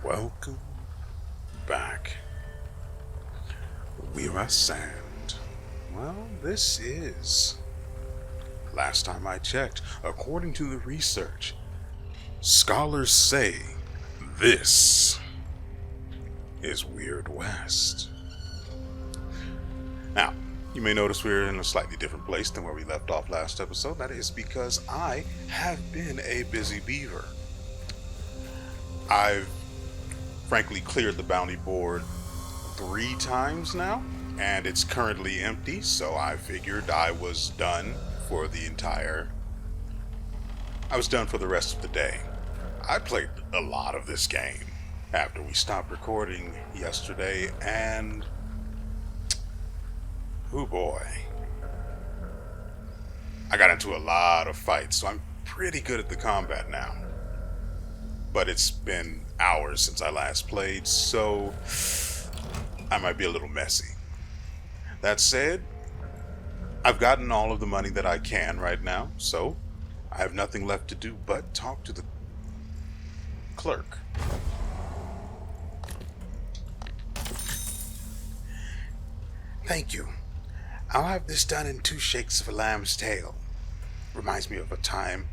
Welcome back. WeArEuS and, well, this is, last time I checked, according to the research, scholars say this is Weird West. Now, you may notice we're in a slightly different place than where we left off last episode. That is because I have been a busy beaver. I've frankly cleared the bounty board 3 times now, and it's currently empty, so I figured I was done for the rest of the day. I played a lot of this game after we stopped recording yesterday, and oh boy, I got into a lot of fights, so I'm pretty good at the combat now. But it's been hours since I last played, so I might be a little messy. That said, I've gotten all of the money that I can right now, so I have nothing left to do but talk to the clerk. Thank you. I'll have this done in 2 shakes of a lamb's tail. Reminds me of a time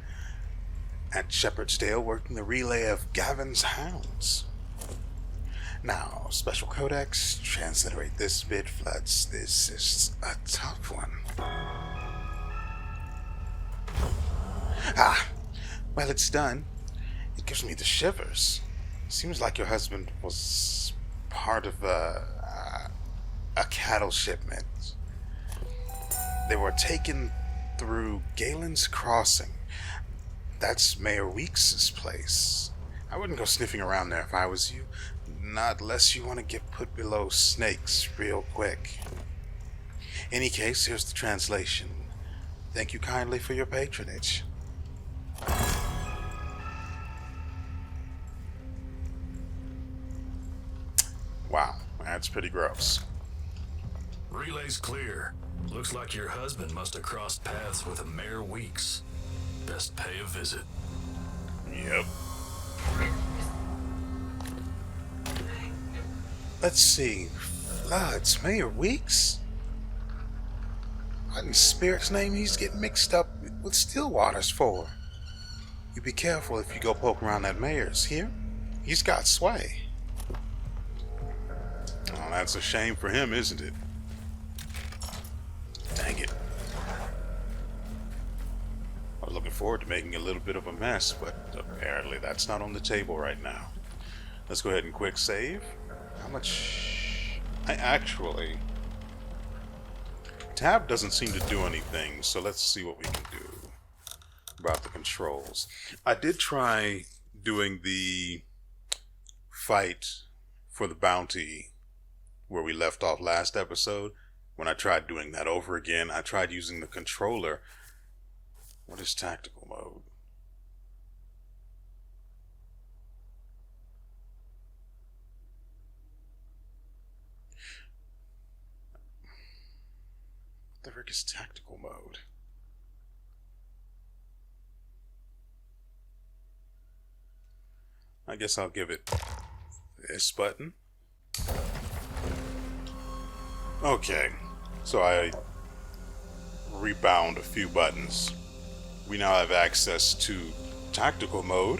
at Shepherdsdale working the relay of Gavin's hounds. Now, special codex, transliterate this bit floods. This is a tough one. Well, it's done. It gives me the shivers. Seems like your husband was part of a cattle shipment. They were taken through Galen's Crossing. That's Mayor Weeks' place. I wouldn't go sniffing around there if I was you. Not unless you want to get put below snakes real quick. Any case, here's the translation. Thank you kindly for your patronage. Wow, that's pretty gross. Relay's clear. Looks like your husband must have crossed paths with a Mayor Weeks. Best pay a visit. Yep. Let's see. Floods, Mayor Weeks? What in spirit's name he's getting mixed up with Stillwater's for? You be careful if you go poke around that mayor's here. He's got sway. Oh, that's a shame for him, isn't it? Dang it. I was looking forward to making a little bit of a mess, but apparently that's not on the table right now. Let's go ahead and quick save. How much... Tab doesn't seem to do anything, so let's see what we can do about the controls. I did try doing the fight for the bounty where we left off last episode. When I tried doing that over again, I tried using the controller. What is tactical mode? What the frick is tactical mode? I guess I'll give it this button. Okay, so I rebound a few buttons. We now have access to tactical mode,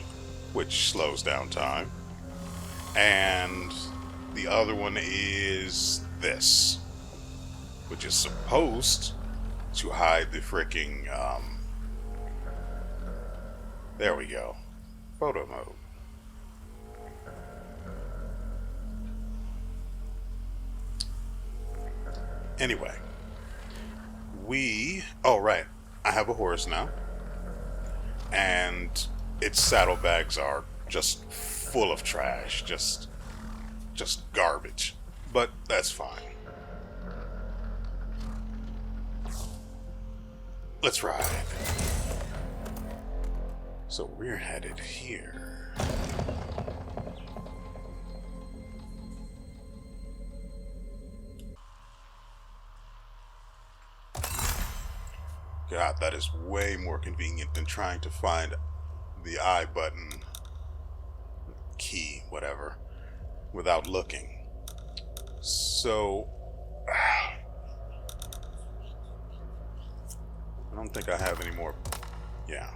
which slows down time. And the other one is this, which is supposed to hide the freaking, there we go, photo mode. Anyway, oh right, I have a horse now. And its saddlebags are just full of trash, just garbage. But that's fine. Let's ride. So we're headed here. God, that is way more convenient than trying to find the I button key, whatever, without looking. So, I don't think I have any more. Yeah.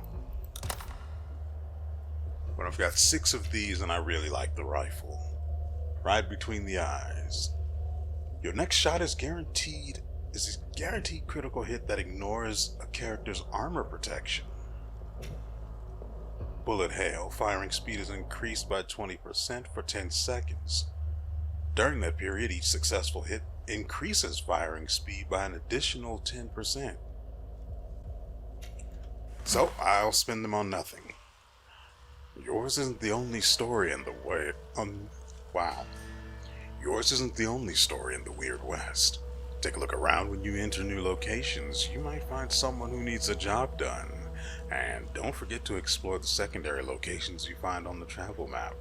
But I've got 6 of these and I really like the rifle. Right between the eyes. Your next shot is a guaranteed critical hit that ignores a character's armor protection. Bullet hail. Firing speed is increased by 20% for 10 seconds. During that period, each successful hit increases firing speed by an additional 10%. So, I'll spend them on nothing. Yours isn't the only story in the way... wow. Yours isn't the only story in the Weird West. Take a look around when you enter new locations. You might find someone who needs a job done. And don't forget to explore the secondary locations you find on the travel map.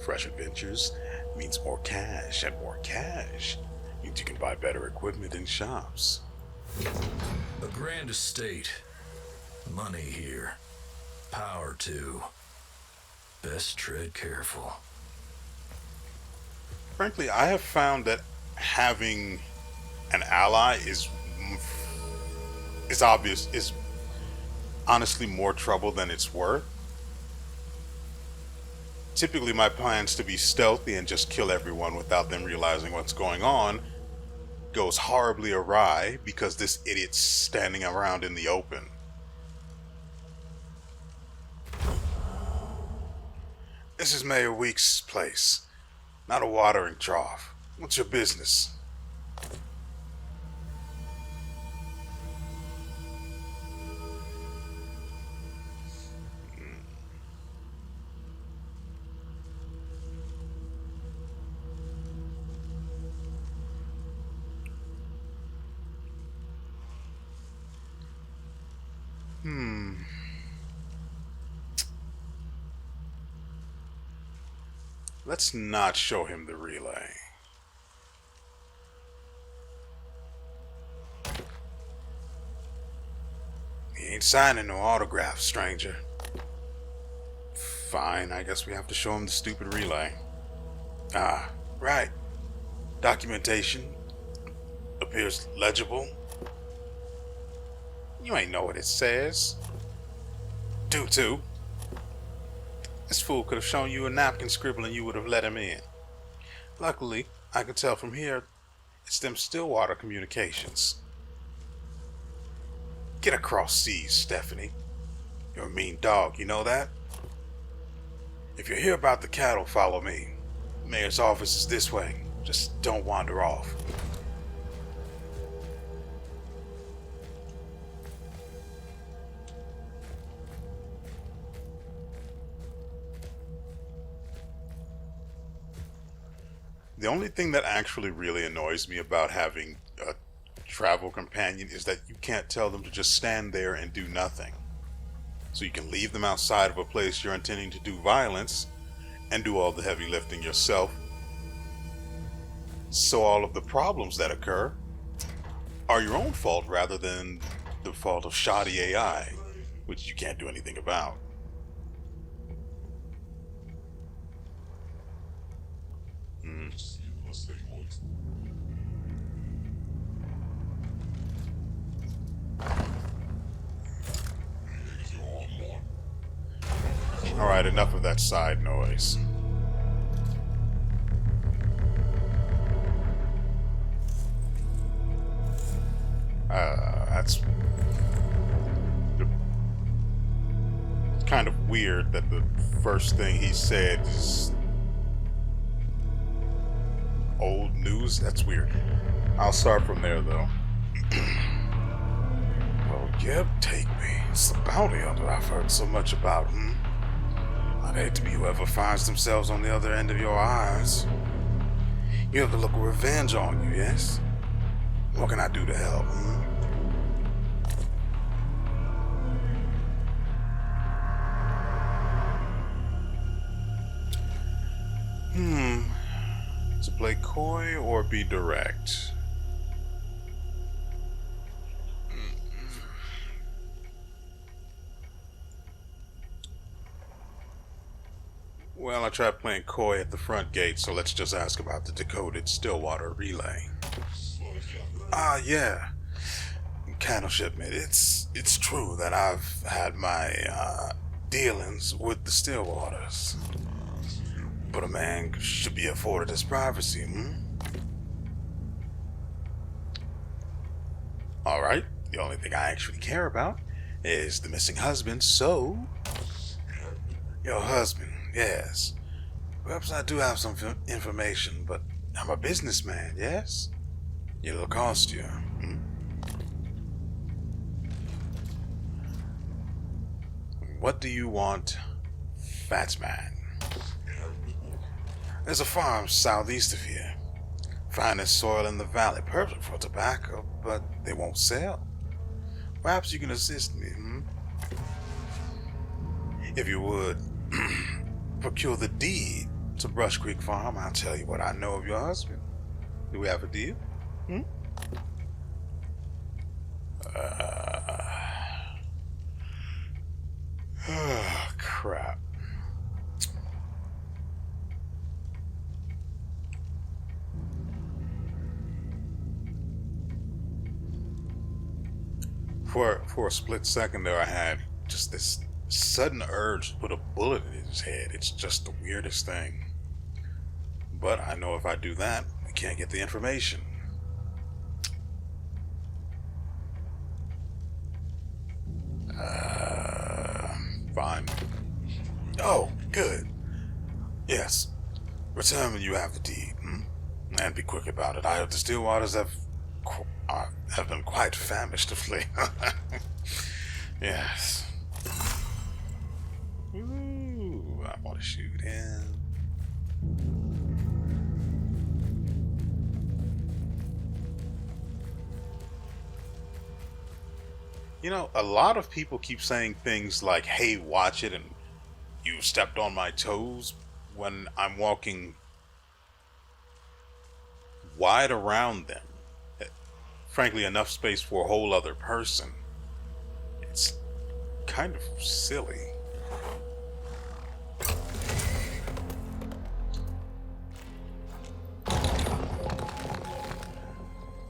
Fresh adventures means more cash, and more cash means you can buy better equipment in shops. A grand estate. Money here. Power too. Best tread careful. Frankly, I have found that having an ally is honestly more trouble than it's worth. Typically, my plan's to be stealthy and just kill everyone without them realizing what's going on goes horribly awry because this idiot's standing around in the open. This is Mayor Weeks' place, not a watering trough. What's your business? Let's not show him the relay. He ain't signing no autographs, stranger. Fine, I guess we have to show him the stupid relay. Ah, right. Documentation appears legible. You ain't know what it says. Do too. This fool could have shown you a napkin scribble and you would have let him in. Luckily, I can tell from here it's them Stillwater communications. Get across seas, Stephanie. You're a mean dog, you know that? If you hear about the cattle, follow me. The mayor's office is this way. Just don't wander off. The only thing that actually really annoys me about having a travel companion is that you can't tell them to just stand there and do nothing. So you can leave them outside of a place you're intending to do violence and do all the heavy lifting yourself. So all of the problems that occur are your own fault rather than the fault of shoddy AI, which you can't do anything about. Alright, enough of that side noise. That's kind of weird that the first thing he said is old news. That's weird. I'll start from there, though. Well, yeah, take me. It's the bounty hunter I've heard so much about, I'd hate to be whoever finds themselves on the other end of your eyes. You have the look of revenge on you, yes? What can I do to help, To play coy or be direct? Well, I tried playing coy at the front gate, so let's just ask about the decoded Stillwater relay. Ah, yeah. Cattle shipment. It's true that I've had my dealings with the Stillwaters. But a man should be afforded his privacy, Alright, the only thing I actually care about is the missing husband, so... Your husband, yes. Perhaps I do have some information, but I'm a businessman, yes? It'll cost you. What do you want, fat man? There's a farm southeast of here. Finest soil in the valley, perfect for tobacco, but they won't sell. Perhaps you can assist me, If you would, procure the deed to Brush Creek Farm, I'll tell you what I know of your husband. Do we have a deal? Oh, crap. For a split second there, I had just this sudden urge to put a bullet in his head. It's just the weirdest thing. But I know if I do that, we can't get the information. Fine. Oh, good. Yes. Return when you have the deed, and be quick about it. I heard the Stillwaters have been quite famished of late. Yes. Ooh, I want to shoot him. You know, a lot of people keep saying things like, hey, watch it, and you stepped on my toes when I'm walking wide around them. Frankly, enough space for a whole other person. It's kind of silly.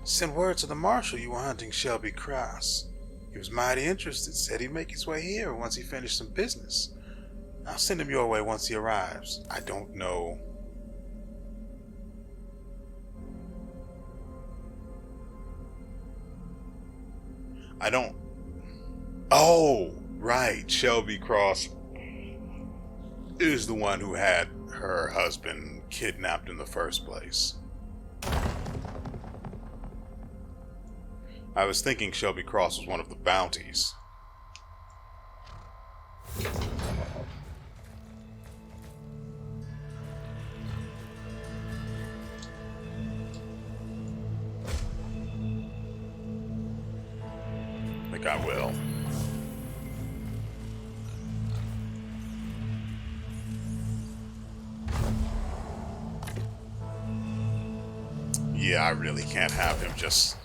Sent word to the marshal you were hunting Shelby Cross. He was mighty interested, said he'd make his way here once he finished some business. I'll send him your way once he arrives. I don't know. Oh, right. Shelby Cross is the one who had her husband kidnapped in the first place. I was thinking Shelby Cross was one of the bounties. I think I will. Yeah, I really can't have him just...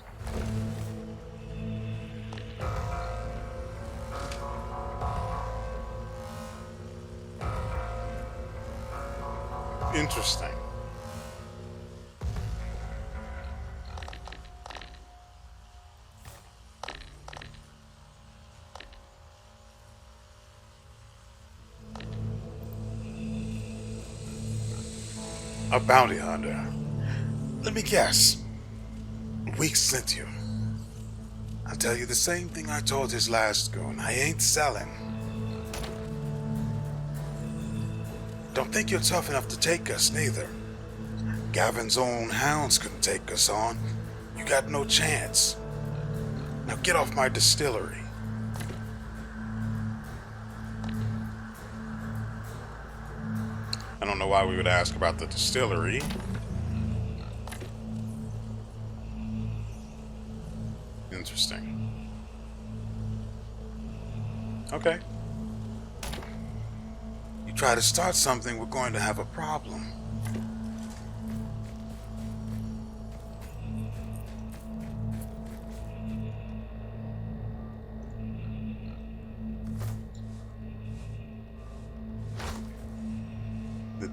Interesting. A bounty hunter. Let me guess. Weeks sent you. I'll tell you the same thing I told his last goon. I ain't selling. Don't think you're tough enough to take us, neither. Gavin's own hounds couldn't take us on. You got no chance. Now get off my distillery. I don't know why we would ask about the distillery. Interesting. Okay. You try to start something, we're going to have a problem.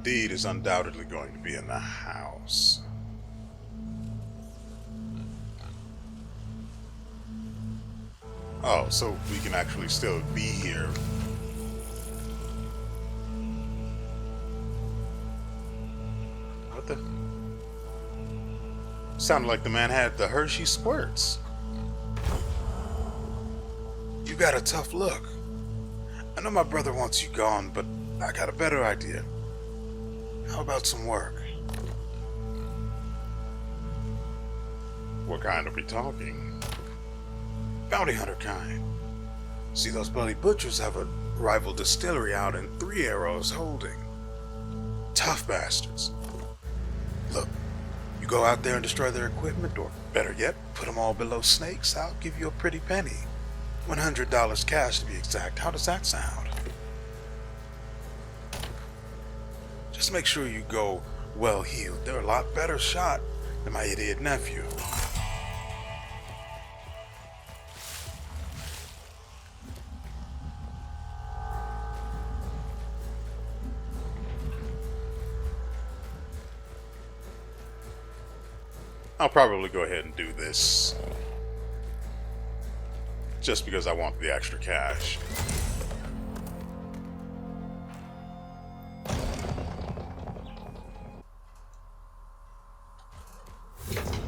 deed is undoubtedly going to be in the house. Oh, so we can actually still be here. What the? Sounded like the man had the Hershey squirts. You got a tough look. I know my brother wants you gone, but I got a better idea. How about some work? What kind are we talking? Bounty hunter kind. See, those bloody butchers have a rival distillery out in WeArEuS holding. Tough bastards. Look, you go out there and destroy their equipment, or better yet, put them all below snakes, I'll give you a pretty penny. $100 cash to be exact. How does that sound? Just make sure you go well heeled. They're a lot better shot than my idiot nephew. I'll probably go ahead and do this. Just because I want the extra cash.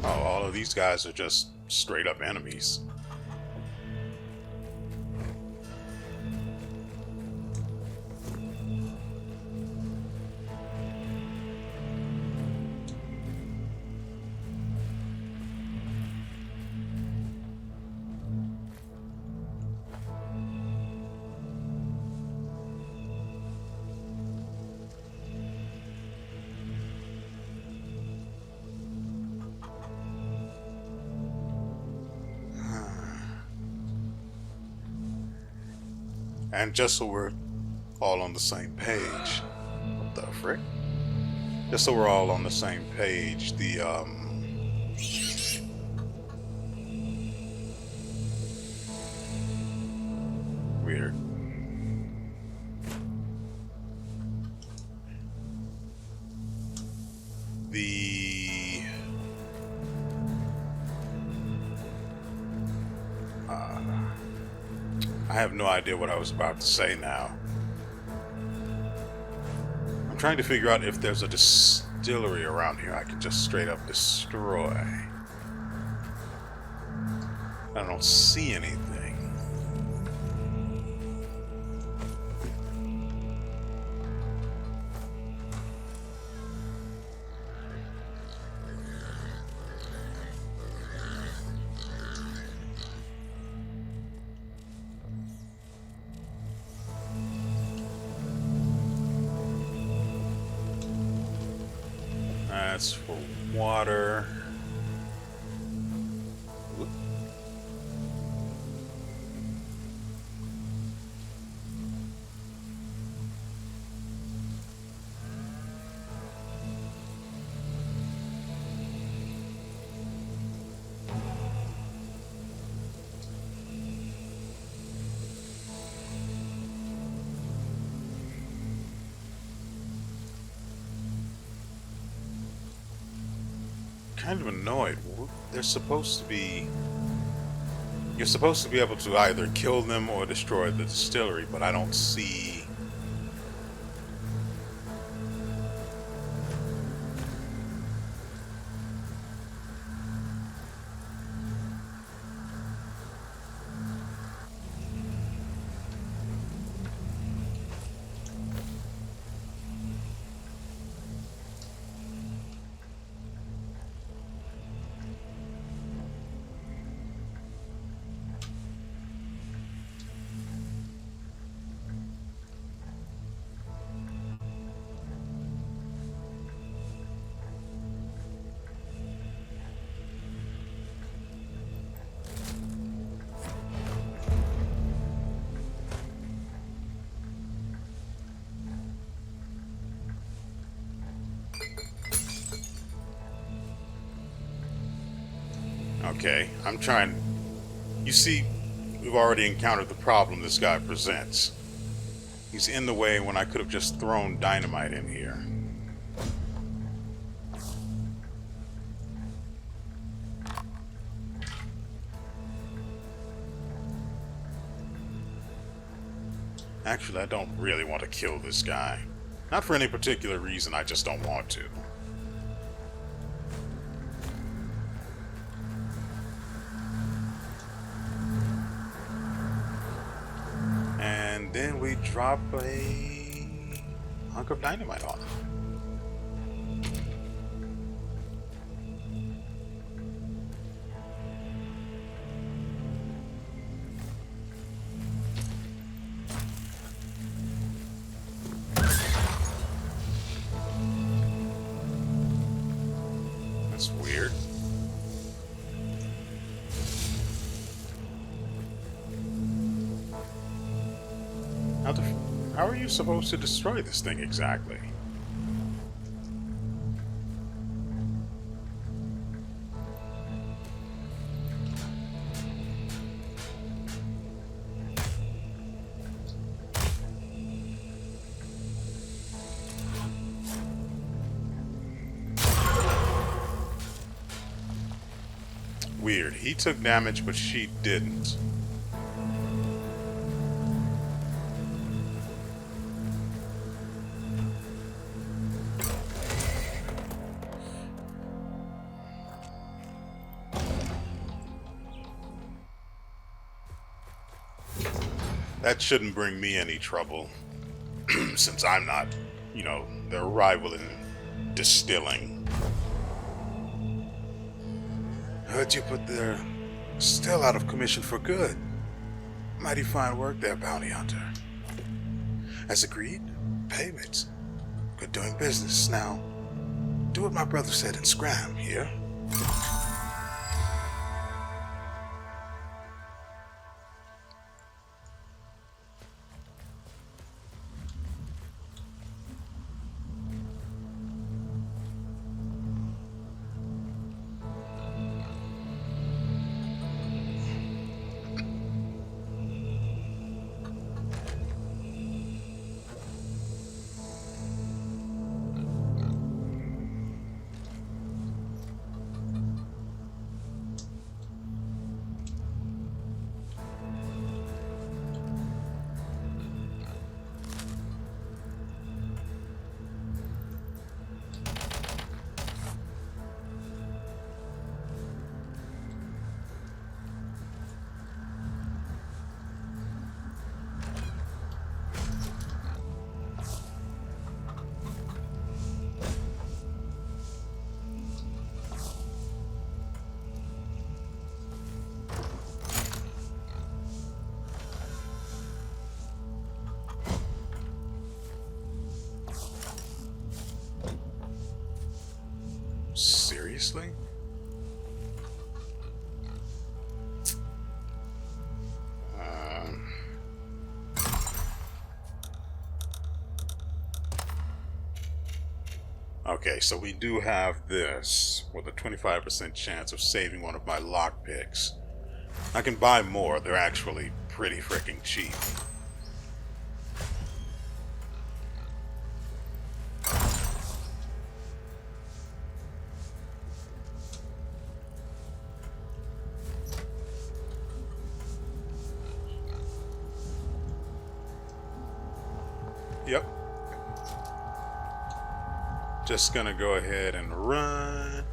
Oh, all of these guys are just straight up enemies. And just so we're all on the same page, what the frick? Just so we're all on the same page, weird. I have no idea what I was about to say now. I'm trying to figure out if there's a distillery around here I can just straight up destroy. I don't see anything. That's for water. Whoop. Kind of annoyed. They're supposed to be... You're supposed to be able to either kill them or destroy the distillery, but I don't see... Okay, I'm trying... You see, we've already encountered the problem this guy presents. He's in the way when I could have just thrown dynamite in here. Actually, I don't really want to kill this guy. Not for any particular reason, I just don't want to. And then we drop a hunk of dynamite on him. That's weird. How are you supposed to destroy this thing exactly? Weird. He took damage, but she didn't. That shouldn't bring me any trouble, since I'm not, their rival in distilling. Heard you put their still out of commission for good. Mighty fine work there, bounty hunter. As agreed, payment. Good doing business. Now, do what my brother said and scram here. Seriously? Okay, so we do have this with a 25% chance of saving one of my lockpicks. I can buy more, they're actually pretty freaking cheap. Yep. Just gonna go ahead and run.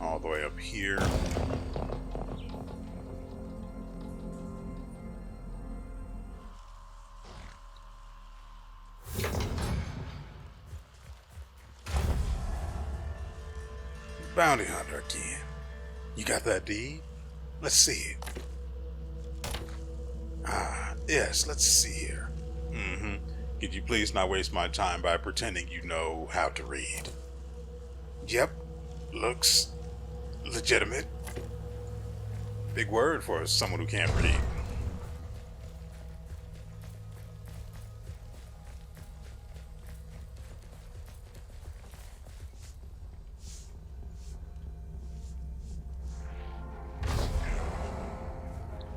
All the way up here. Bounty hunter again. You got that deed? Let's see it. Ah, yes, let's see here. Could you please not waste my time by pretending you know how to read? Yep. Looks legitimate. Big word for someone who can't read.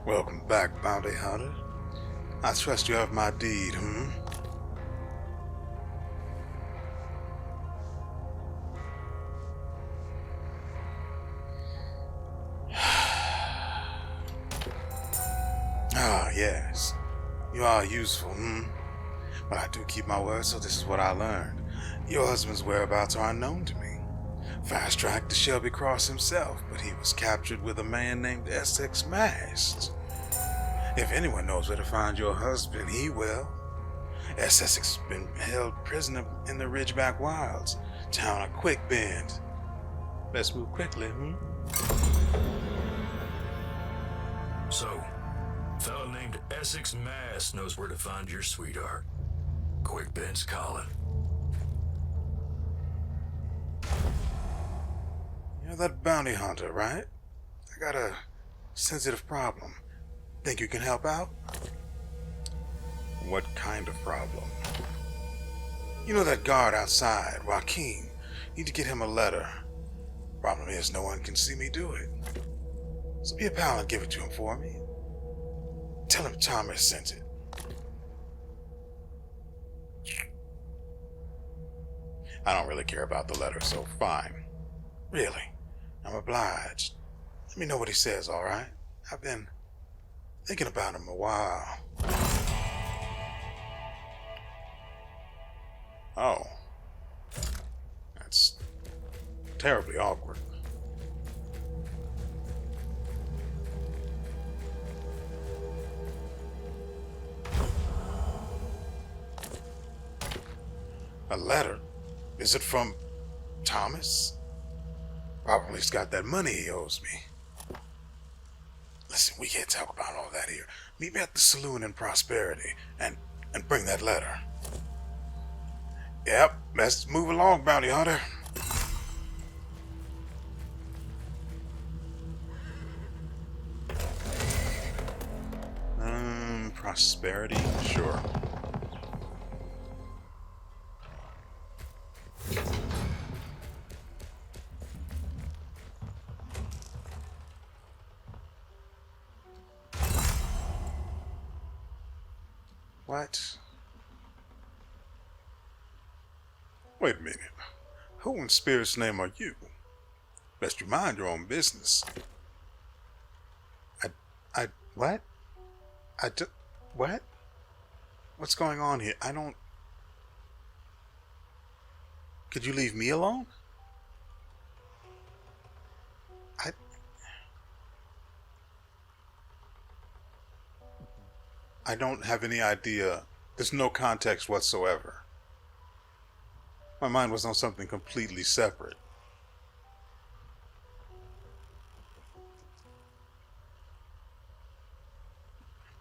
Welcome back, bounty hunter. I trust you have my deed, hmm? Ah, yes. You are useful, hmm? But I do keep my word, so this is what I learned. Your husband's whereabouts are unknown to me. Fast-tracked to Shelby Cross himself, but he was captured with a man named Essex Masked. If anyone knows where to find your husband, he will. Essex has been held prisoner in the Ridgeback Wilds, town of Quick Bend. Let's move quickly, hmm? So, fellow named Essex Mass knows where to find your sweetheart. Quick Ben's calling. You're that bounty hunter, right? I got a sensitive problem. Think you can help out? What kind of problem? You know that guard outside, Joaquin. Need to get him a letter. Problem is, no one can see me do it. So be a pal and give it to him for me. Tell him Thomas sent it. I don't really care about the letter, so fine. Really, I'm obliged. Let me know what he says, alright? I've been thinking about him a while. Oh. That's terribly awkward. A letter? Is it from Thomas? Probably he's got that money he owes me. Listen, we can't talk about all that here. Meet me at the saloon in Prosperity and bring that letter. Yep, let's move along, bounty hunter. Prosperity? Sure. What? Wait a minute. Who in spirit's name are you? Best you mind your own business. What? What? What's going on here? Could you leave me alone? I don't have any idea. There's no context whatsoever. My mind was on something completely separate.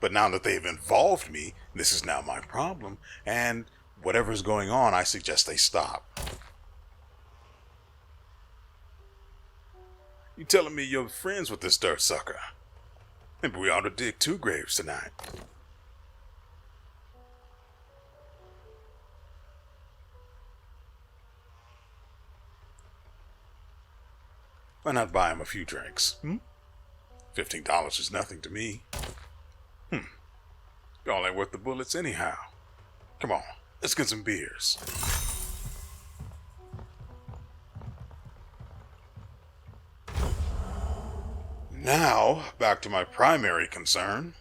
But now that they've involved me, this is now my problem, and whatever's going on, I suggest they stop. You telling me you're friends with this dirt sucker? Maybe we ought to dig 2 graves tonight. Why not buy him a few drinks? $15 is nothing to me. Y'all ain't worth the bullets anyhow. Come on, let's get some beers. Now, back to my primary concern.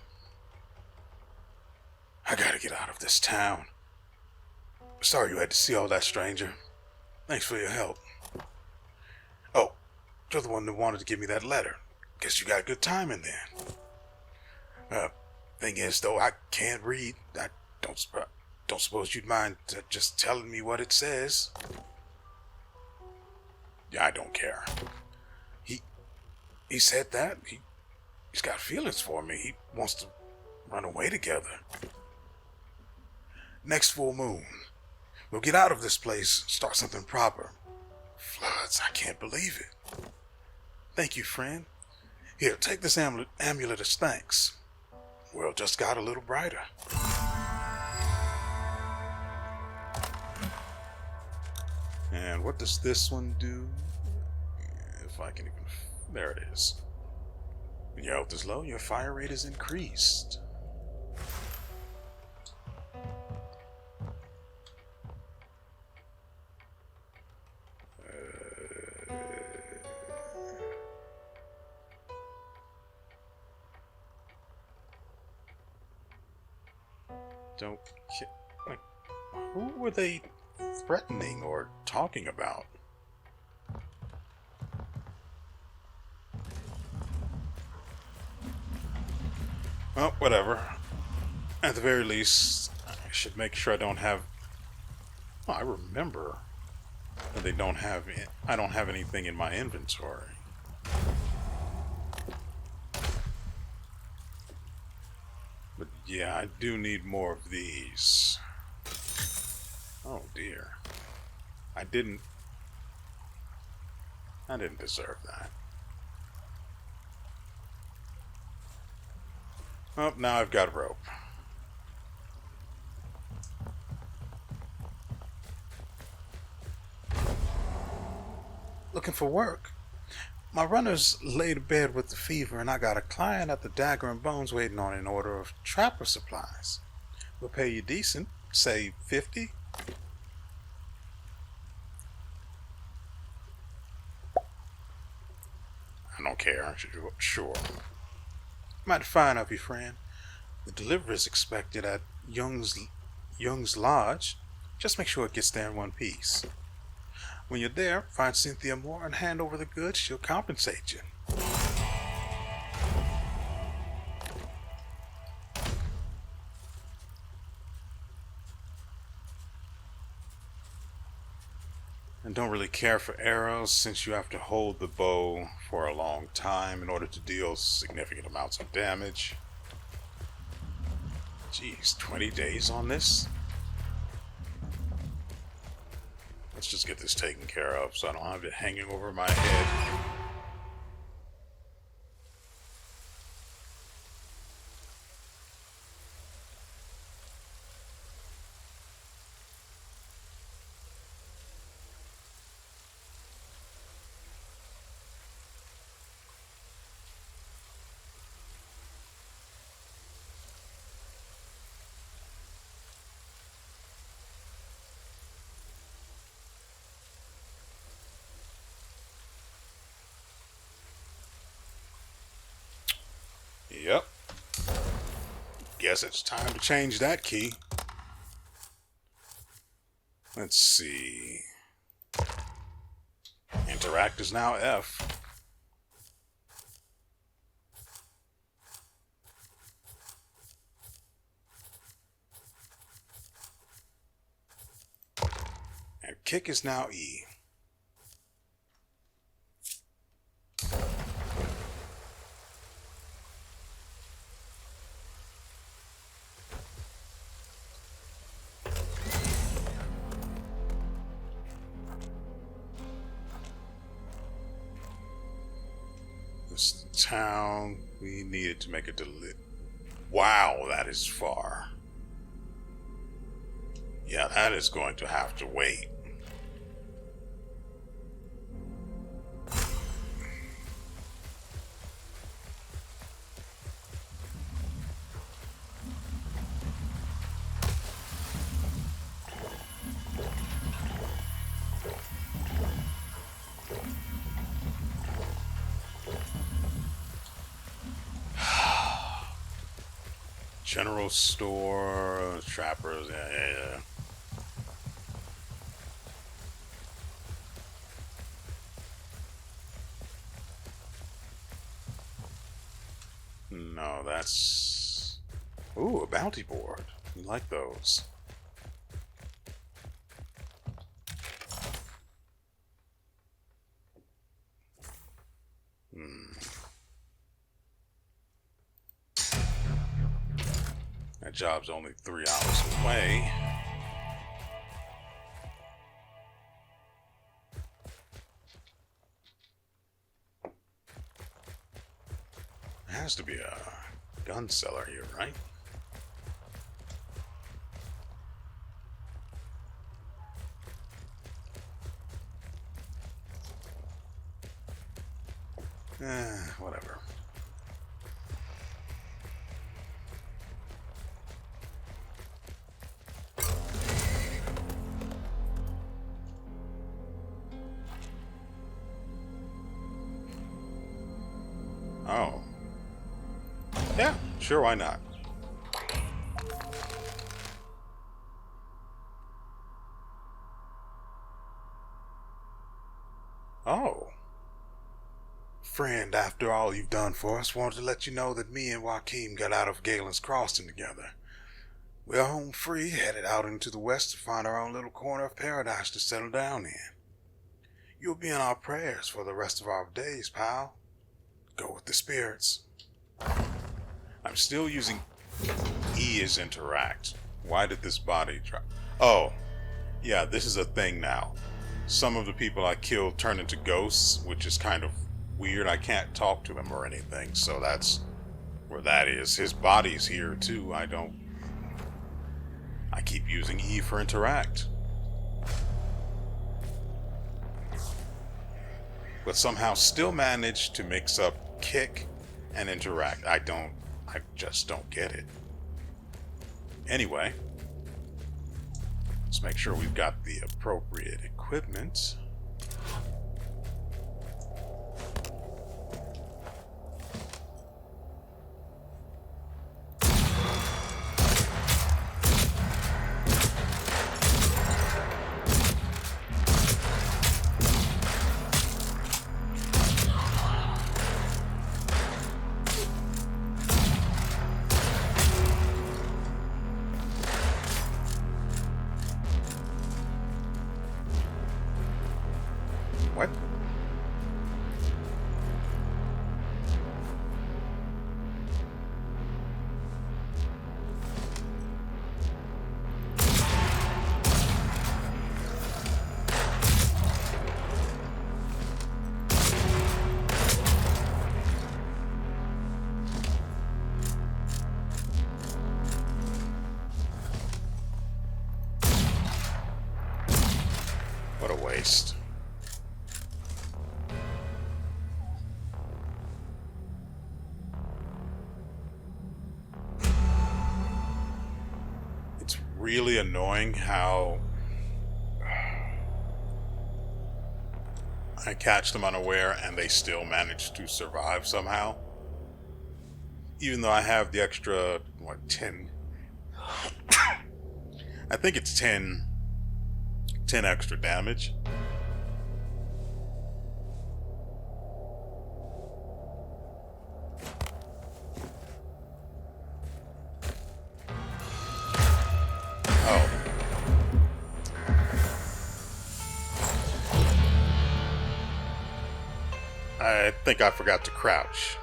I gotta get out of this town. Sorry you had to see all that, stranger. Thanks for your help. Oh, you're the one that wanted to give me that letter. Guess you got good timing then. Thing is, though, I can't read. I don't suppose you'd mind just telling me what it says? Yeah, I don't care. He said that. He's got feelings for me. He wants to run away together. Next full moon, we'll get out of this place, start something proper. Floods, I can't believe it. Thank you, friend. Here, take this amulet as thanks. World just got a little brighter. And what does this one do? If I can even... There it is. When your health is low, your fire rate is increased. don't... Like, who were they threatening or talking about? Well, whatever. At the very least, I should make sure I don't have... Oh, I remember that they don't have... I don't have anything in my inventory. But yeah, I do need more of these. Oh dear. I didn't deserve that. Oh, now I've got rope. Looking for work. My runner's laid to bed with the fever, and I got a client at the Dagger and Bones waiting on an order of trapper supplies. We'll pay you decent, say 50. I don't care, aren't you? Sure. Mighty fine of you, friend. The delivery is expected at Young's Lodge. Just make sure it gets there in one piece. When you're there, find Cynthia Moore and hand over the goods. She'll compensate you. And don't really care for arrows since you have to hold the bow for a long time in order to deal significant amounts of damage. Jeez, 20 days on this? Let's just get this taken care of so I don't have it hanging over my head. Yep. Guess it's time to change that key. Let's see. Interact is now F. And kick is now E. This town, we needed to make a Wow, that is far. Yeah, that is going to have to wait. General store, trappers, yeah. No, that's... Ooh, a bounty board. You like those. That job's only 3 hours away. There has to be a gun seller here, right? Whatever. Oh. Yeah, sure, why not? Oh. Friend, after all you've done for us, wanted to let you know that me and Joaquin got out of Galen's Crossing together. We're home free, headed out into the west to find our own little corner of paradise to settle down in. You'll be in our prayers for the rest of our days, pal. Go with the spirits. I'm still using E as interact. Why did this body drop? Oh, yeah, this is a thing now. Some of the people I killed turn into ghosts, which is kind of weird. I can't talk to them or anything, so that's where that is. His body's here too. I keep using E for interact. But somehow still manage to mix up kick and interact. I just don't get it. Anyway, let's make sure we've got the appropriate equipment. What? What a waste. It's really annoying how I catch them unaware and they still manage to survive somehow. Even though I have the extra, 10? I think it's 10 extra damage. Oh. I think I forgot to crouch.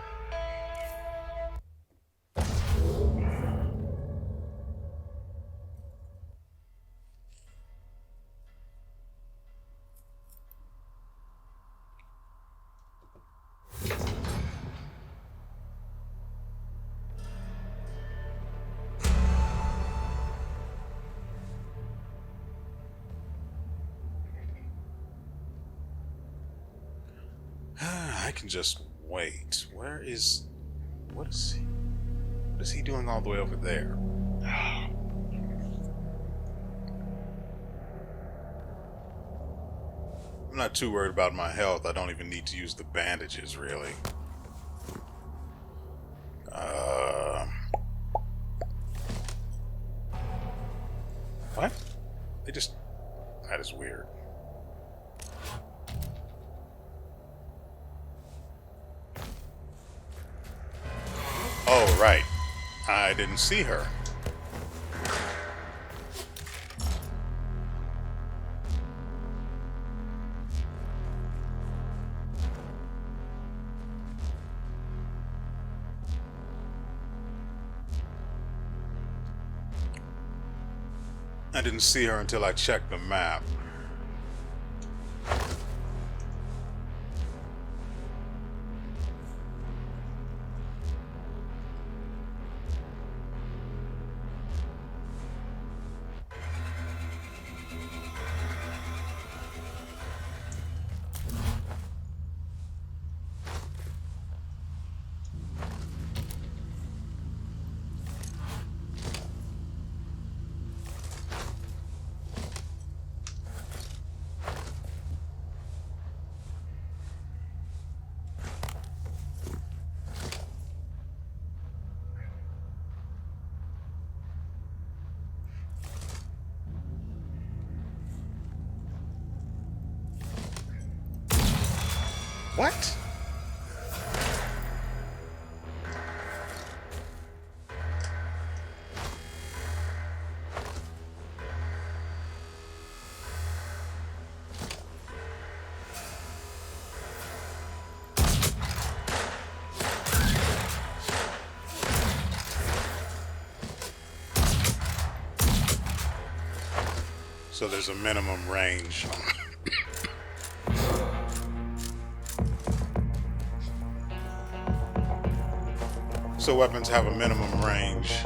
I can just wait. What is he doing all the way over there? I'm not too worried about my health. I don't even need to use the bandages, really. What? That is weird. Oh, right. I didn't see her. I didn't see her until I checked the map. What? So there's a minimum range. So weapons have a minimum range.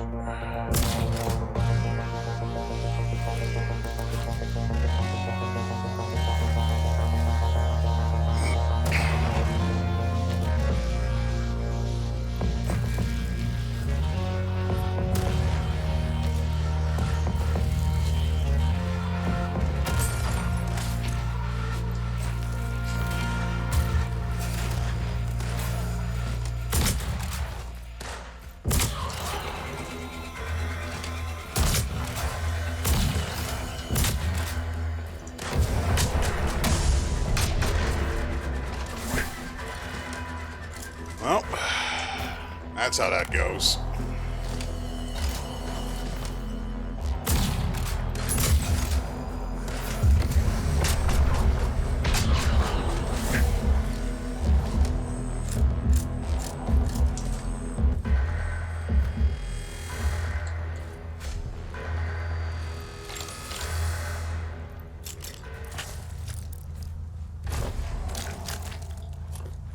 Well, that's how that goes.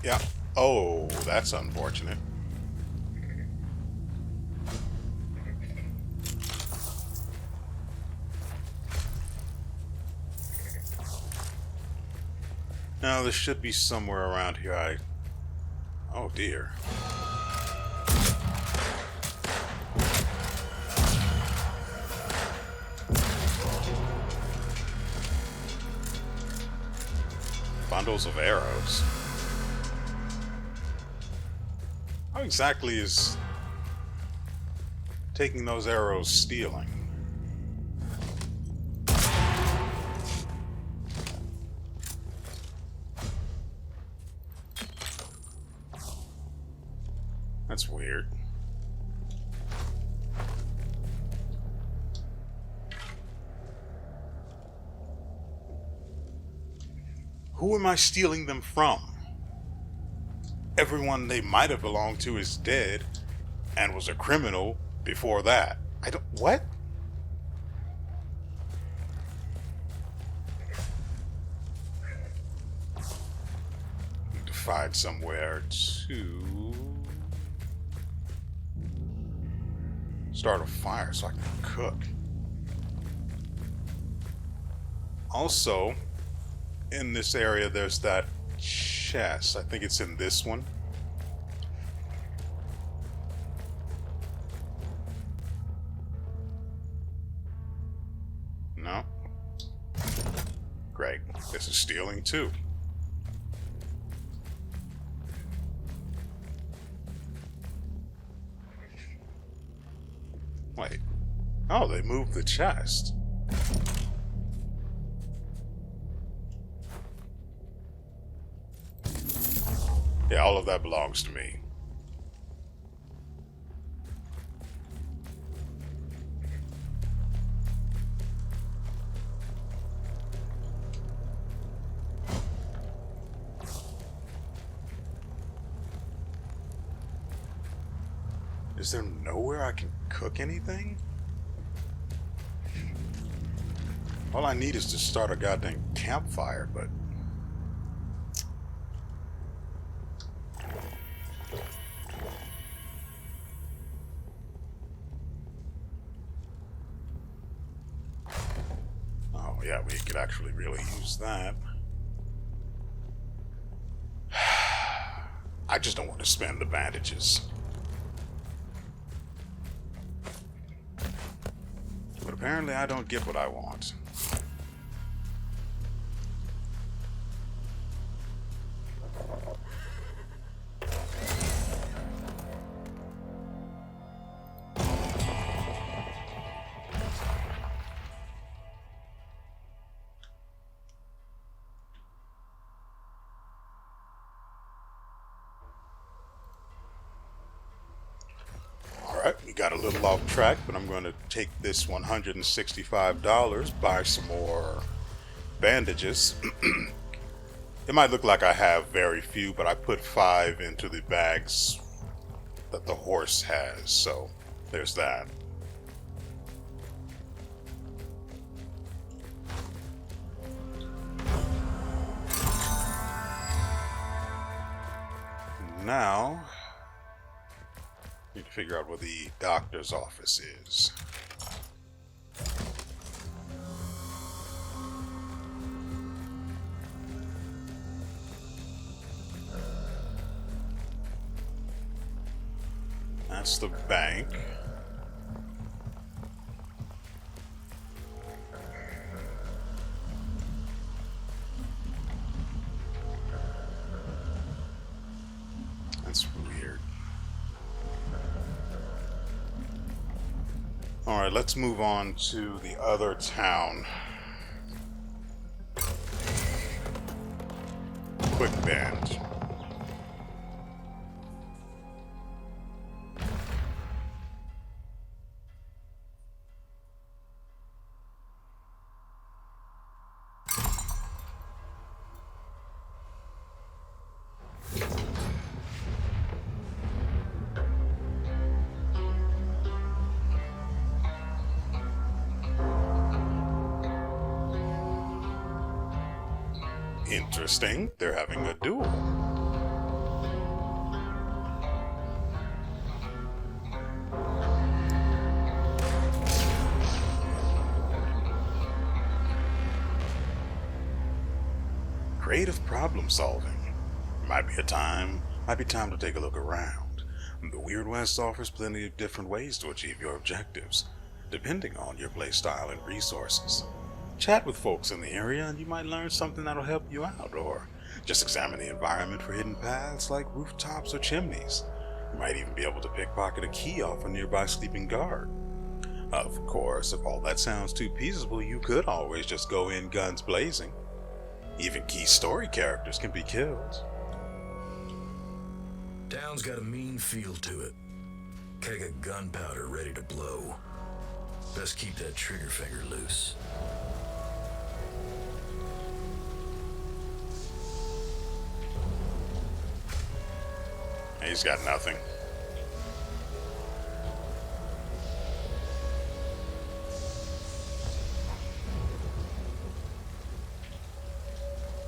Yeah. Oh, that's unfortunate. Now, this should be somewhere around here. Oh, dear. Bundles of arrows. How exactly is taking those arrows stealing? That's weird. Who am I stealing them from? Everyone they might have belonged to is dead and was a criminal before that. I don't... What? Need to find somewhere to start a fire so I can cook. Also, in this area, there's that chest. I think it's in this one. No. Great. This is stealing too. Wait. Oh, they moved the chest. Yeah, all of that belongs to me. Is there nowhere I can cook anything? All I need is to start a goddamn campfire, but... Oh, yeah, we could actually really use that. I just don't want to spend the bandages. But apparently I don't get what I want. got a little off track, but I'm going to take this $165, buy some more bandages. It might look like I have very few, but I put 5 into the bags that the horse has, so there's that. Now, need to figure out where the doctor's office is. That's the bank. That's weird. Alright, let's move on to the other town. Quick band. Interesting, they're having a duel. Creative problem solving. Might be time to take a look around. The WeArEuS offers plenty of different ways to achieve your objectives, depending on your playstyle and resources. Chat with folks in the area and you might learn something that'll help you out, or just examine the environment for hidden paths like rooftops or chimneys. You might even be able to pickpocket a key off a nearby sleeping guard. Of course, if all that sounds too peaceable, you could always just go in guns blazing. Even key story characters can be killed. Town's got a mean feel to it. Keg of gunpowder ready to blow. Best keep that trigger finger loose. He's got nothing.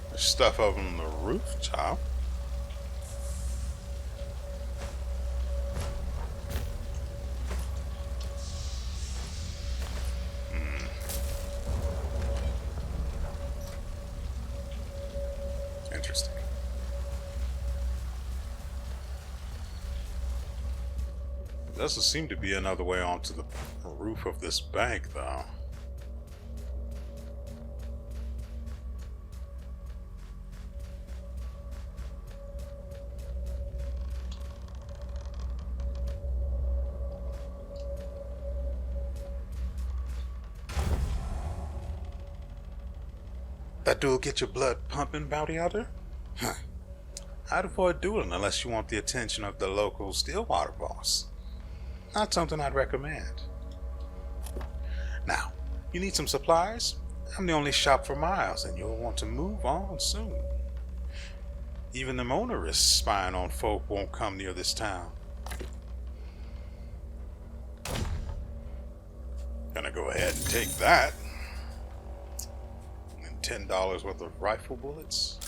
There's stuff up on the rooftop. Interesting. Doesn't seem to be another way onto the roof of this bank, though. That duel get your blood pumping, bounty hunter? Huh. I'd avoid dueling unless you want the attention of the local Stillwater boss. Not something I'd recommend. Now, you need some supplies? I'm the only shop for miles, and you'll want to move on soon. Even the motorists spying on folk won't come near this town. Gonna go ahead and take that. And $10 worth of rifle bullets.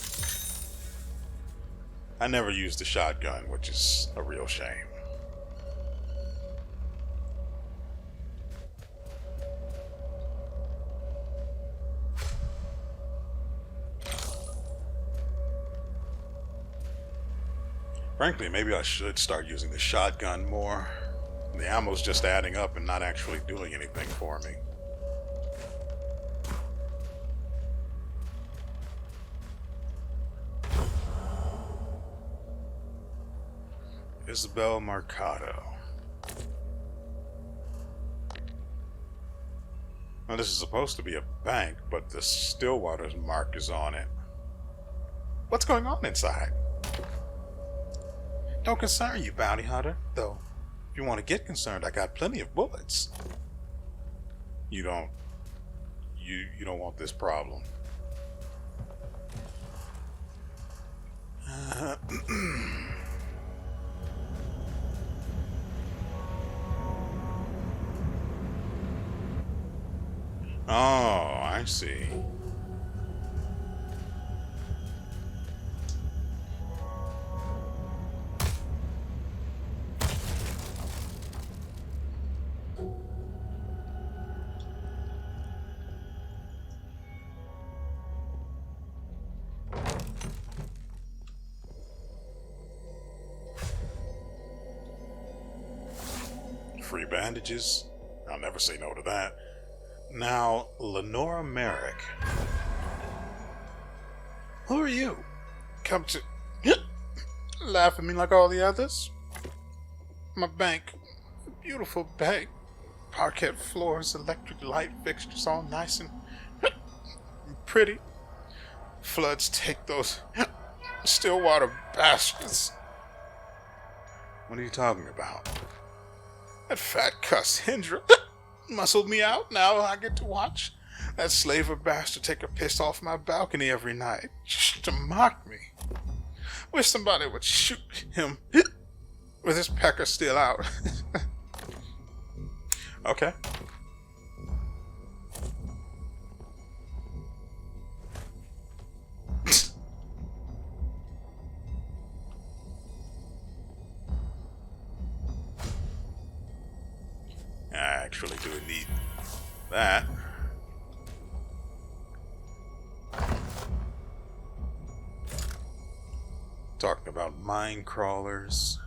I never used the shotgun, which is a real shame. Frankly, maybe I should start using the shotgun more. The ammo's just adding up and not actually doing anything for me. Isabel Mercado. Now, this is supposed to be a bank, but the Stillwater's mark is on it. What's going on inside? Don't concern you, bounty hunter, though If you want to get concerned, I got plenty of bullets. You don't want this problem. Oh, I see. Free bandages. I'll never say no to that. Now, Lenora Merrick. Who are you? Come to laugh at me like all the others? My bank. Beautiful bank. Parquet floors, electric light fixtures, all nice and pretty. Floods take those Stillwater bastards. What are you talking about? That fat cuss Hendra muscled me out. Now I get to watch that slaver bastard take a piss off my balcony every night just to mock me. Wish somebody would shoot him with his pecker still out. Okay. I actually do need that. Talking about mine crawlers.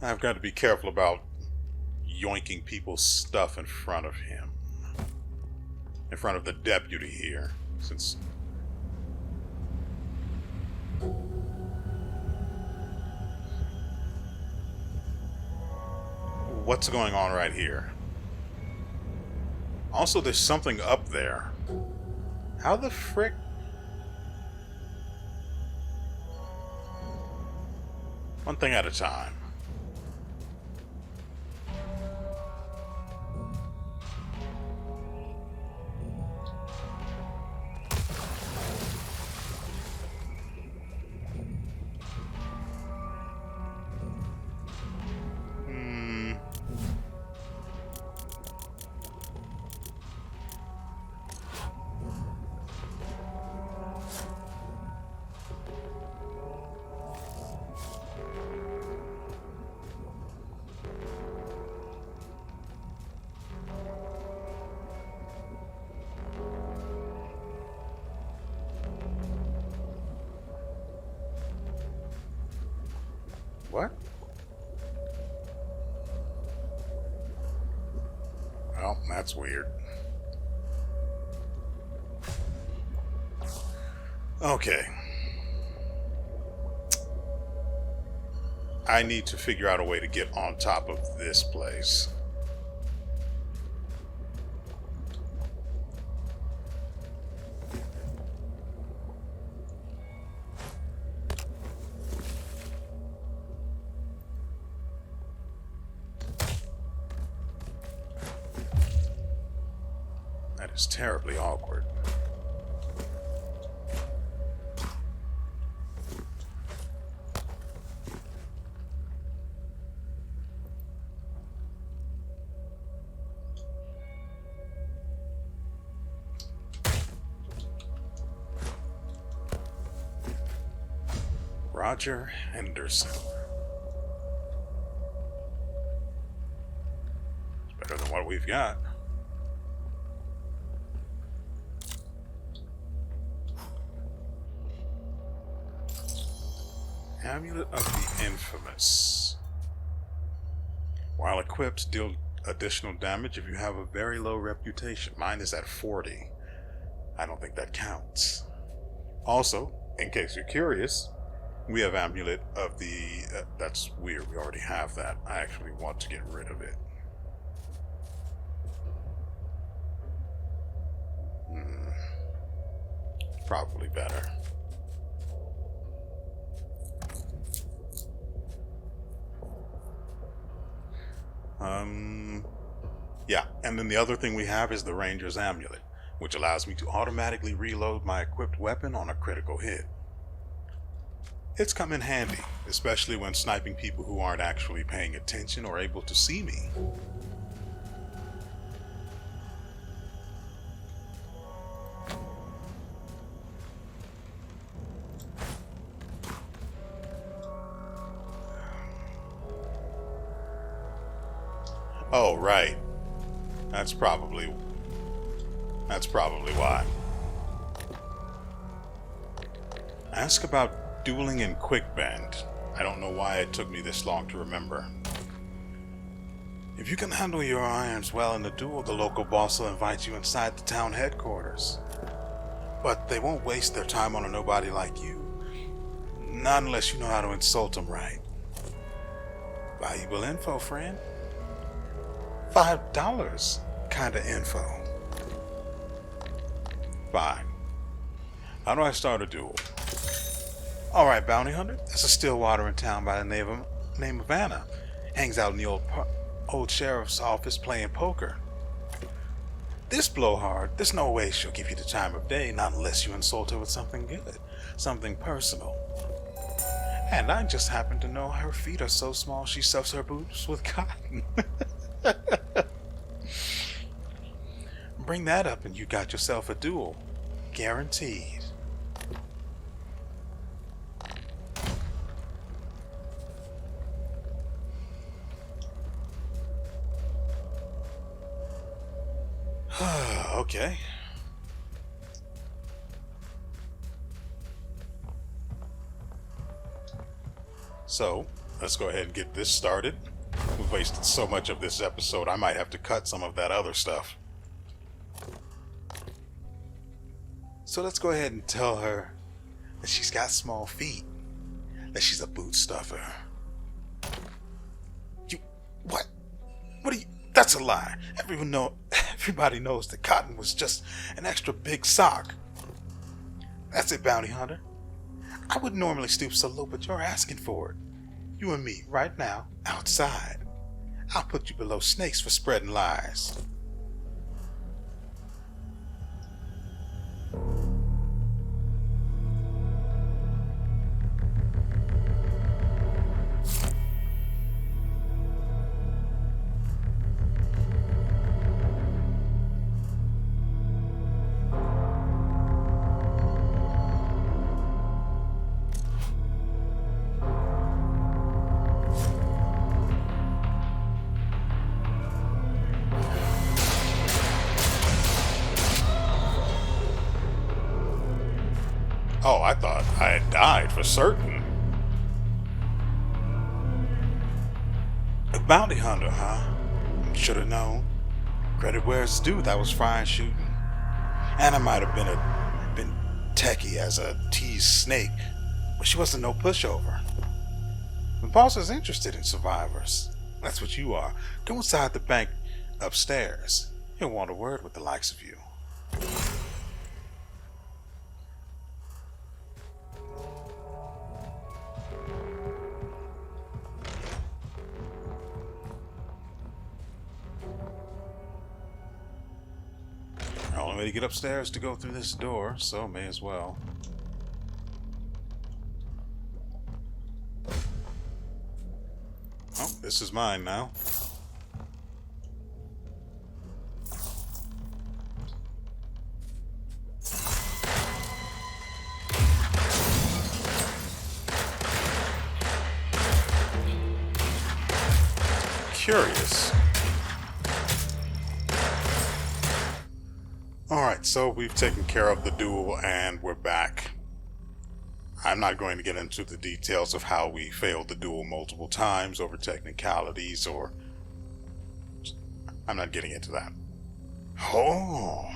I've got to be careful about yoinking people's stuff in front of him. In front of the deputy here, since what's going on right here? Also, there's something up there. How the frick? One thing at a time. What? Well, that's weird. Okay. I need to figure out a way to get on top of this place. That is terribly awkward. Roger Henderson. It's better than what we've got. Amulet of the Infamous. While equipped, deal additional damage if you have a very low reputation. Mine is at 40. I don't think that counts. Also, in case you're curious, we have Amulet of the... that's weird, we already have that. I actually want to get rid of it. probably better. Yeah, and then the other thing we have is the Ranger's Amulet, which allows me to automatically reload my equipped weapon on a critical hit. It's come in handy, especially when sniping people who aren't actually paying attention or able to see me. Oh, right. That's probably why. Ask about dueling in Quickbend. I don't know why it took me this long to remember. If you can handle your irons well in the duel, the local boss will invite you inside the town headquarters. But they won't waste their time on a nobody like you. Not unless you know how to insult them right. Valuable info, friend. $5 kinda info. Fine. How do I start a duel? Alright, bounty hunter. There's a Stillwater in town by the name of Anna. Hangs out in the old sheriff's office playing poker. This blowhard, there's no way she'll give you the time of day, not unless you insult her with something good, something personal. And I just happen to know her feet are so small she stuffs her boots with cotton. Bring that up and you got yourself a duel. Guaranteed. Okay. So, let's go ahead and get this started. We've wasted so much of this episode, I might have to cut some of that other stuff. So let's go ahead and tell her that she's got small feet, that she's a boot stuffer. You, what? What are you? That's a lie. Everybody knows that cotton was just an extra big sock. That's it, bounty hunter. I wouldn't normally stoop so low, but you're asking for it. You and me, right now, outside. I'll put you below snakes for spreading lies. Oh, I thought I had died for certain. A bounty hunter, huh? Should have known. Credit where it's due, that was fine shooting. Anna might have been techie as a teased snake, but she wasn't no pushover. The boss is interested in survivors. That's what you are. Go inside the bank upstairs. He'll want a word with the likes of you. Only way to get upstairs to go through this door, so may as well. Oh, this is mine now. Curious. Alright, so we've taken care of the duel and we're back. I'm not going to get into the details of how we failed the duel multiple times over technicalities or... I'm not getting into that. Oh,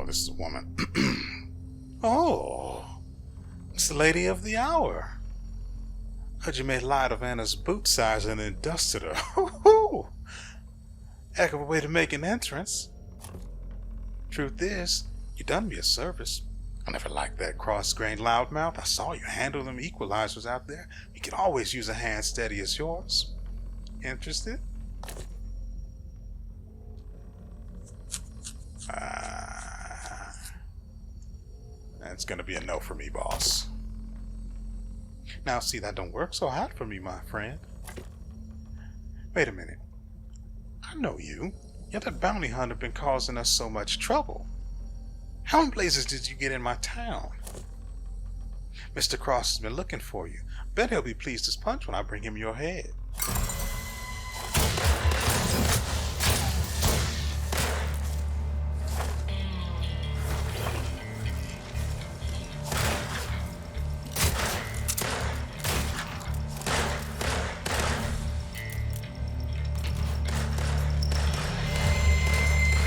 this is a woman. Oh, it's the lady of the hour. Heard you made light of Anna's boot size and then dusted her. Heck of a way to make an entrance. Truth is, you done me a service. I never liked that cross-grained loudmouth. I saw you handle them equalizers out there. We could always use a hand steady as yours. Interested? That's gonna be a no for me, boss. Now, see, that don't work so hot for me, my friend. Wait a minute. I know you. You're that bounty hunter been causing us so much trouble. How in blazes did you get in my town? Mr. Cross has been looking for you. Bet he'll be pleased as punch when I bring him your head.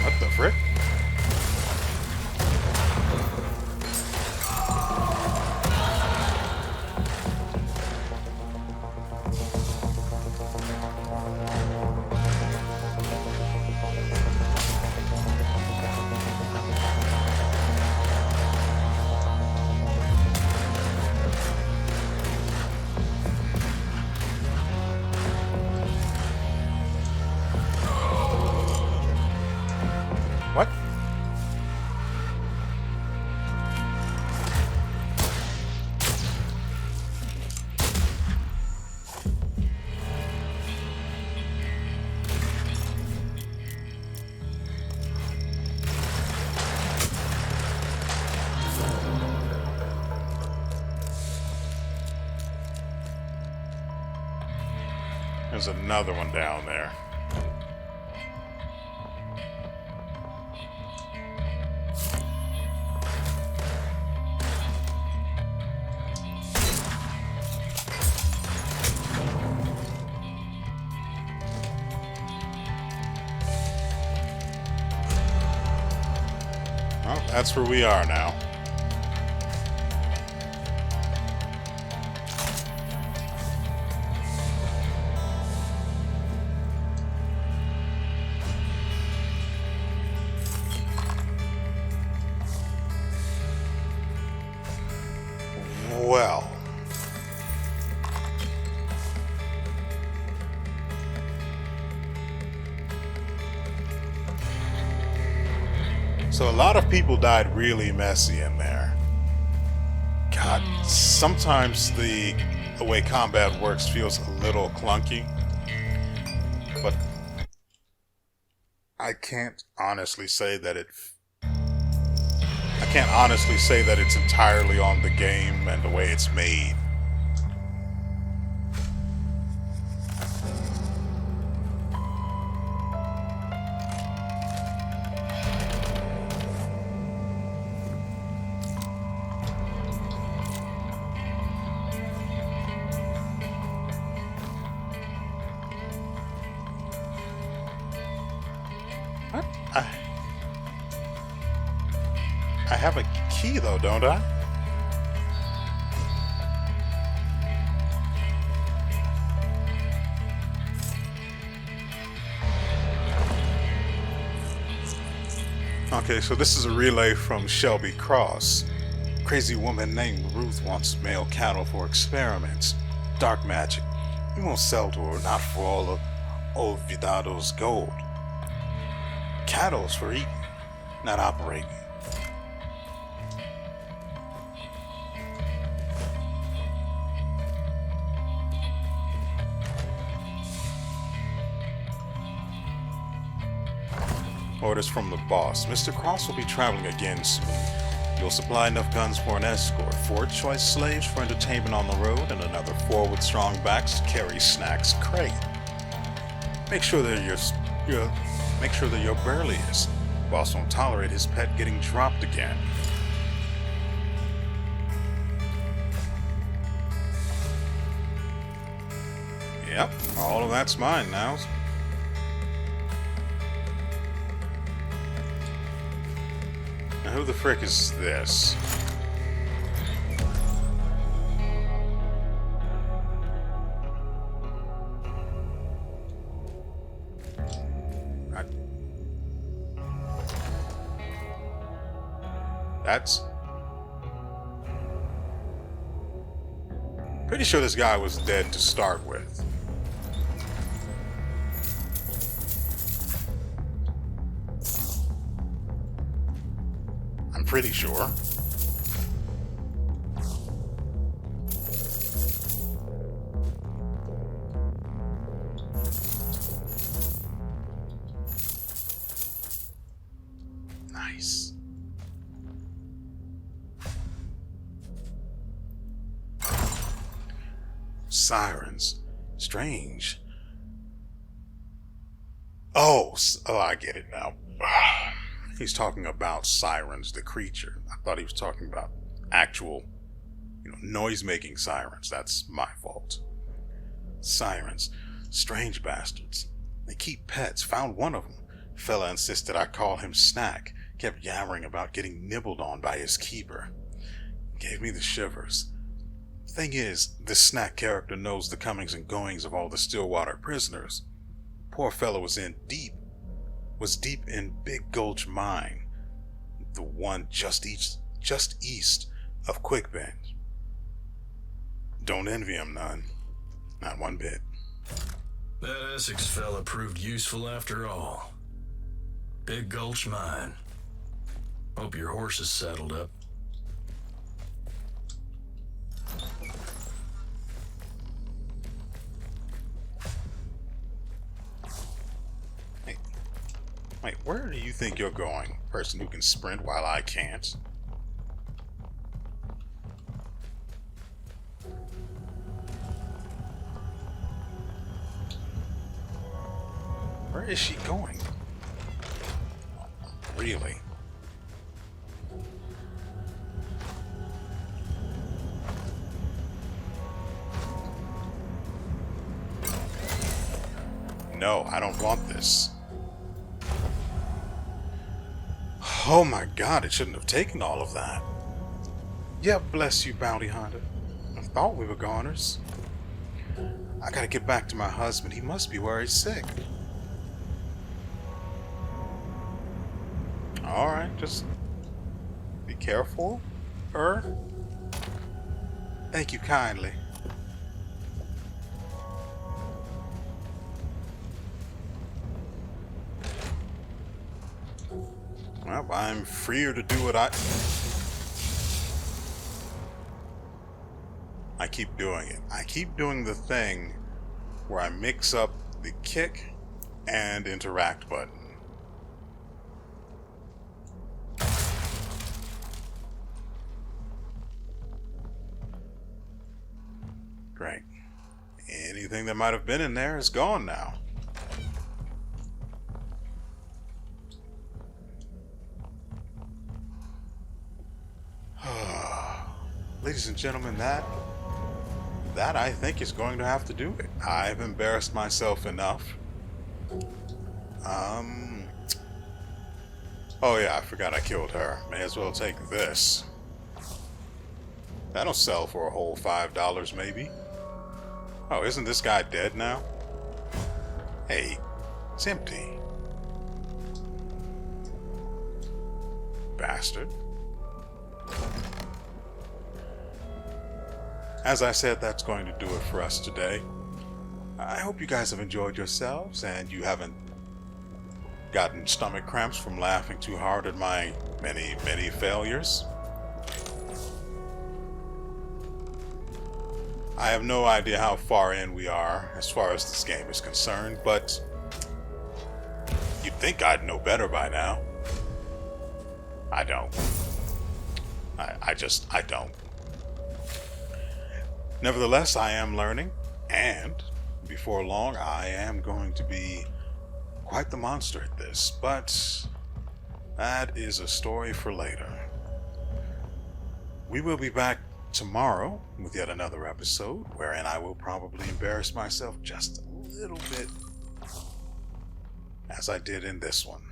What the frick? What? There's another one down there. Well, that's where we are now. Well. So a lot of people died really messy in there. God, sometimes the way combat works feels a little clunky. But I can't honestly say that it's entirely on the game and the way it's made. What? I have a key though, don't I? Okay, so this is a relay from Shelby Cross. Crazy woman named Ruth wants male cattle for experiments. Dark magic. We won't sell to her, not for all of old Vidado's gold. Cattle's for eating, not operating. Orders from the boss. Mr. Cross will be traveling again soon. You'll supply enough guns for an escort, 4 choice slaves for entertainment on the road, and another 4 with strong backs to carry snacks crate. Make sure that you're burliest. Boss won't tolerate his pet getting dropped again. Yep, all of that's mine now. Now who the frick is this? Pretty sure this guy was dead to start with. I'm pretty sure. Nice. Sirens. Strange. Oh, I get it now. He's talking about sirens, the creature. I thought he was talking about actual, noise-making sirens. That's my fault. Sirens. Strange bastards. They keep pets. Found one of them. Fella insisted I call him Snack. Kept yammering about getting nibbled on by his keeper. Gave me the shivers. Thing is, this Snack character knows the comings and goings of all the Stillwater prisoners. Poor fellow was deep in Big Gulch Mine, the one just east of Quickbend. Don't envy him none. Not one bit. That Essex fella proved useful after all. Big Gulch Mine. Hope your horse is saddled up. Wait, where do you think you're going? Person who can sprint while I can't. Where is she going? Really? No, I don't want this. Oh my god, it shouldn't have taken all of that. Yeah, bless you, bounty hunter. I thought we were goners. I gotta get back to my husband. He must be worried sick. Alright, just be careful. Thank you kindly. Well, I'm freer to do what I keep doing it. I keep doing the thing where I mix up the kick and interact button. Great. Anything that might have been in there is gone now. Ladies and gentlemen, that I think is going to have to do it. I've embarrassed myself enough. Oh yeah, I forgot I killed her. May as well take this. That'll sell for a whole $5 maybe. Oh, isn't this guy dead now? Hey, it's empty. Bastard. As I said, that's going to do it for us today. I hope you guys have enjoyed yourselves and you haven't gotten stomach cramps from laughing too hard at my many, many failures. I have no idea how far in we are as far as this game is concerned, but you'd think I'd know better by now. I don't. I don't. Nevertheless, I am learning, and before long, I am going to be quite the monster at this, but that is a story for later. We will be back tomorrow with yet another episode, wherein I will probably embarrass myself just a little bit, as I did in this one.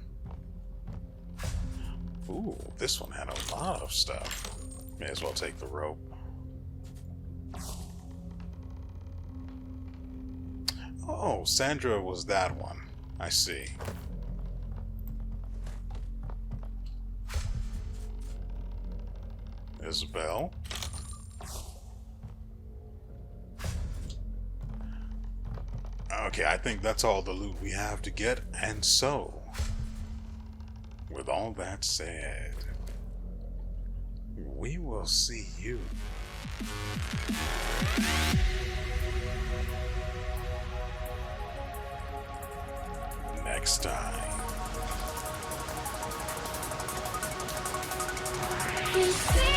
Ooh, this one had a lot of stuff. May as well take the rope. Oh, Sandra was that one. I see. Isabel. Okay, I think that's all the loot we have to get, and so, with all that said, we will see you next time. You see